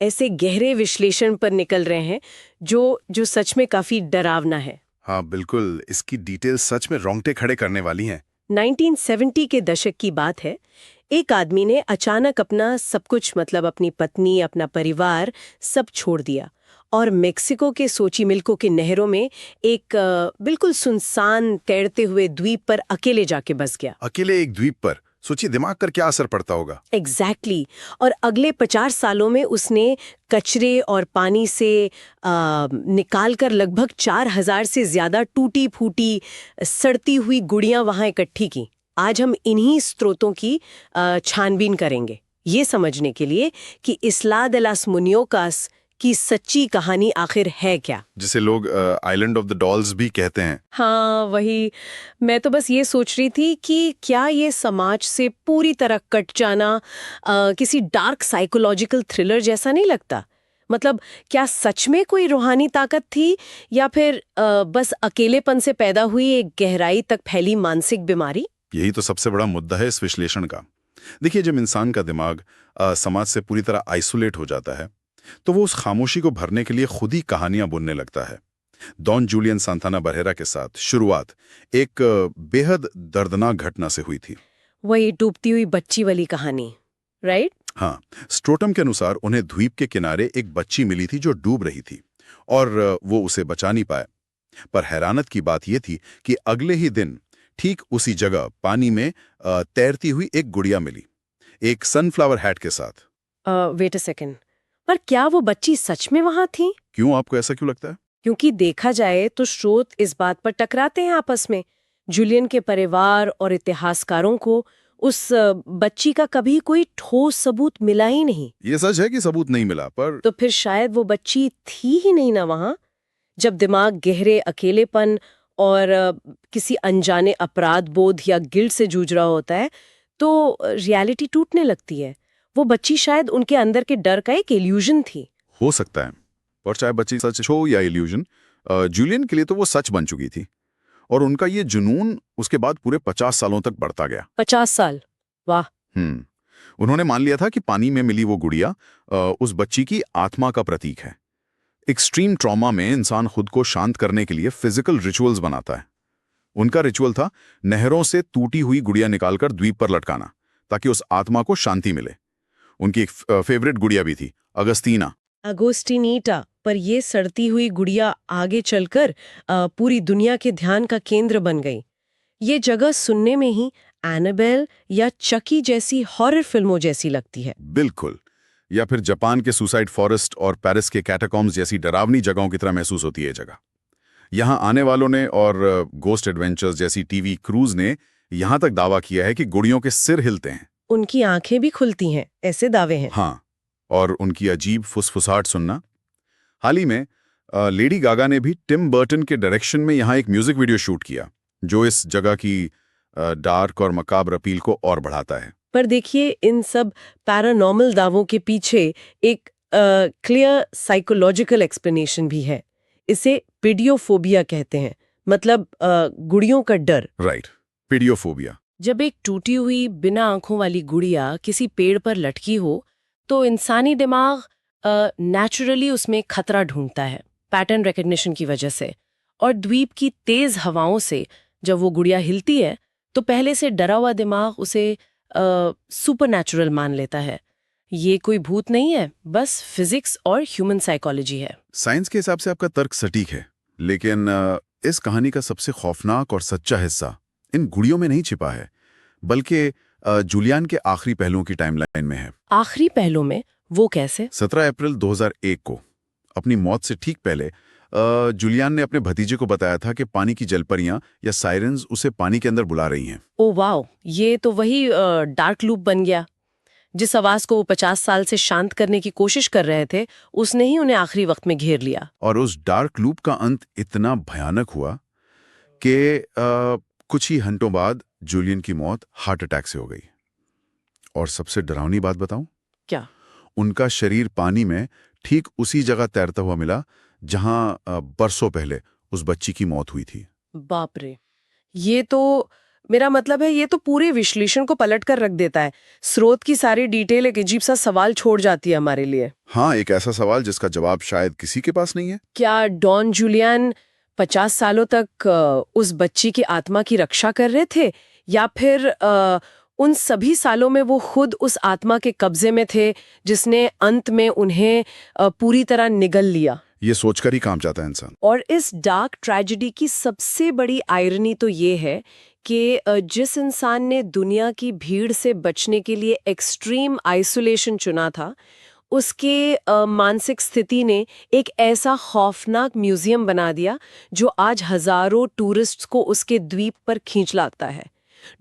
ऐसे गहरे विश्लेषण पर निकल रहे हैं जो जो सच में काफी डरावना है। हाँ बिल्कुल, इसकी डिटेल सच में रोंगटे खड़े करने वाली हैं। 1970 के दशक की बात है। एक आदमी ने अचानक अपना सब कुछ, मतलब अपनी पत्नी, अपना परिवार, सब छोड़ दिया और मेक्सिको के सोचिमिल्को के नहरों में एक बिल्कुल सुनसान तैरते हुए द्वीप पर अकेले जाके बस गया। अकेले एक द्वीप पर, सोचिए दिमाग पर क्या असर पड़ता होगा। एग्जैक्टली और अगले 50 सालों में उसने कचरे और पानी से निकालकर लगभग 4000 से ज्यादा टूटी फूटी सड़ती हुई गुड़ियां वहां इकट्ठी की। आज हम इन्हीं स्रोतों की छानबीन करेंगे, ये समझने के लिए कि इस्ला de las मुनियोकास की सच्ची कहानी आखिर है क्या, जिसे लोग आइलैंड ऑफ द डॉल्स भी कहते हैं। हाँ वही। मैं तो बस ये सोच रही थी कि क्या ये समाज से पूरी तरह कट जाना किसी डार्क साइकोलॉजिकल थ्रिलर जैसा नहीं लगता? मतलब क्या सच में कोई रूहानी ताकत थी या फिर बस अकेलेपन से पैदा हुई एक गहराई तक फैली मानसिक बीमारी? यही तो सबसे बड़ा मुद्दा है इस विश्लेषण का। देखिए, जब इंसान का दिमाग समाज से पूरी तरह आइसोलेट हो जाता है तो वो उस खामोशी को भरने के लिए खुद ही कहानियां बुनने लगता है। डॉन जूलियन सांताना बरहेरा के साथ शुरुआत एक बेहद दर्दनाक घटना से हुई थी। वही डूबती हुई बच्ची वाली कहानी, राइट? हाँ, स्ट्रोटम के अनुसार उन्हें द्वीप के किनारे एक बच्ची मिली थी जो डूब रही थी और वो उसे बचा नहीं पाए। पर हैरानत की बात यह थी कि अगले ही दिन ठीक उसी जगह पानी में तैरती हुई एक गुड़िया मिली, एक सनफ्लावर हैट के साथ। वेट अ सेकेंड, पर क्या वो बच्ची सच में वहां थी? क्यों, आपको ऐसा क्यों लगता है? क्योंकि देखा जाए तो स्रोत इस बात पर टकराते हैं आपस में। जूलियन के परिवार और इतिहासकारों को उस बच्ची का कभी कोई ठोस सबूत मिला ही नहीं। ये सच है कि सबूत नहीं मिला, पर तो फिर शायद वो बच्ची थी ही नहीं ना वहां। जब दिमाग गहरे अकेलेपन और किसी अनजाने अपराध बोध या गिल्ट से जूझ रहा होता है तो रियलिटी टूटने लगती है। वो बच्ची शायद उनके अंदर के डर का एक इल्यूजन थी। हो सकता है। और चाहे बच्ची सच हो या इल्यूजन, जूलियन के लिए तो वो सच बन चुकी थी और उनका ये जुनून उसके बाद पूरे 50 सालों तक बढ़ता गया। 50 साल, वाह। उन्होंने मान लिया था कि पानी में मिली वो गुड़िया उस बच्ची की आत्मा का प्रतीक है। एक्सट्रीम ट्रॉमा में इंसान खुद को शांत करने के लिए फिजिकल रिचुअल्स बनाता है। उनका रिचुअल था नहरों से टूटी हुई गुड़िया निकालकर द्वीप पर लटकाना, ताकि उस आत्मा को शांति मिले। उनकी एक फेवरेट गुड़िया भी थी, अगस्तीना। अगोस्टिनीटा। पर ये सड़ती हुई गुड़िया आगे चलकर पूरी दुनिया के ध्यान का केंद्र बन गई। ये जगह सुनने में ही एनाबेल या चकी जैसी हॉरर फिल्मों जैसी लगती है। बिल्कुल। या फिर जापान के सुसाइड फॉरेस्ट और पेरिस के कैटाकॉम्स जैसी डरावनी जगहों की तरह महसूस होती है जगह। यहाँ आने वालों ने और गोस्ट एडवेंचर्स जैसी टीवी क्रूज ने यहाँ तक दावा किया है कि गुड़ियों के सिर हिलते हैं, उनकी आंखें भी खुलती हैं, ऐसे दावे हैं। हाँ, और उनकी अजीब फुसफुसाहट सुनना। हाल ही में लेडी गागा ने भी टिम बर्टन के डायरेक्शन में यहाँ एक म्यूजिक वीडियो शूट किया, जो इस जगह की डार्क और मकाबर अपील को और बढ़ाता है। पर देखिए, इन सब पैरानॉर्मल दावों के पीछे एक क्लियर साइकोलॉजिकल एक्सप्लेनेशन भी है। इसे पीडियोफोबिया कहते हैं, मतलब गुड़ियों का डर। राइट, पीडियोफोबिया। जब एक टूटी हुई बिना आंखों वाली गुड़िया किसी पेड़ पर लटकी हो तो इंसानी दिमाग नेचुरली उसमें खतरा ढूंढता है, पैटर्न रिकग्निशन की वजह से। और द्वीप की तेज हवाओं से जब वो गुड़िया हिलती है तो पहले से डरा हुआ दिमाग उसे सुपरनैचुरल मान लेता है। ये कोई भूत नहीं है, बस फिजिक्स और ह्यूमन साइकोलॉजी है। साइंस के हिसाब से आपका तर्क सटीक है, लेकिन इस कहानी का सबसे खौफनाक और सच्चा हिस्सा इन गुड़ियों में नहीं छिपा है, बल्कि जूलियन के आखिरी पहलुओं की टाइमलाइन में है। आखिरी पहलू में? वो कैसे? 17 अप्रैल 2001 को अपनी मौत से ठीक पहले जूलियन ने अपने भतीजे को बताया था कि पानी की जलपरियां या साइरेंस उसे पानी के अंदर बुला रही हैं। ओ वाओ, ये तो वही डार्क लूप बन गया। जिस आवाज को वो 50 साल से शांत करने की कोशिश कर रहे थे, उसने ही उन्हें आखिरी वक्त में घेर लिया। और उस डार्क लूप का अंत इतना भयानक हुआ कि कुछ ही घंटों बाद जूलियन की मौत हार्ट अटैक से हो गई। और सबसे डरावनी बात बताऊं? क्या? उनका शरीर पानी में ठीक उसी जगह तैरता हुआ मिला जहां बरसों पहले उस बच्ची की मौत हुई थी। बाप रे, ये तो मेरा मतलब है ये तो पूरे विश्लेषण को पलट कर रख देता है। स्रोत की सारी डिटेल एक अजीब सा सवाल छोड़ जाती है हमारे लिए। हाँ, एक ऐसा सवाल जिसका जवाब शायद किसी के पास नहीं है। क्या डॉन जूलियन 50 सालों तक उस बच्ची की आत्मा की रक्षा कर रहे थे, या फिर उन सभी सालों में वो खुद उस आत्मा के कब्जे में थे जिसने अंत में उन्हें पूरी तरह निगल लिया? ये सोचकर ही काम जाता है इंसान। और इस डार्क ट्रेजेडी की सबसे बड़ी आयरनी तो ये है कि जिस इंसान ने दुनिया की भीड़ से बचने के लिए एक्सट्रीम आइसोलेशन चुना था, उसके मानसिक स्थिति ने एक ऐसा खौफनाक म्यूजियम बना दिया जो आज हजारों टूरिस्ट्स को उसके द्वीप पर खींच लाता है।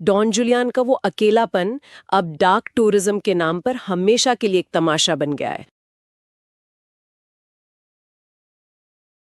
डॉन जुलियन का वो अकेलापन अब डार्क टूरिज्म के नाम पर हमेशा के लिए एक तमाशा बन गया है।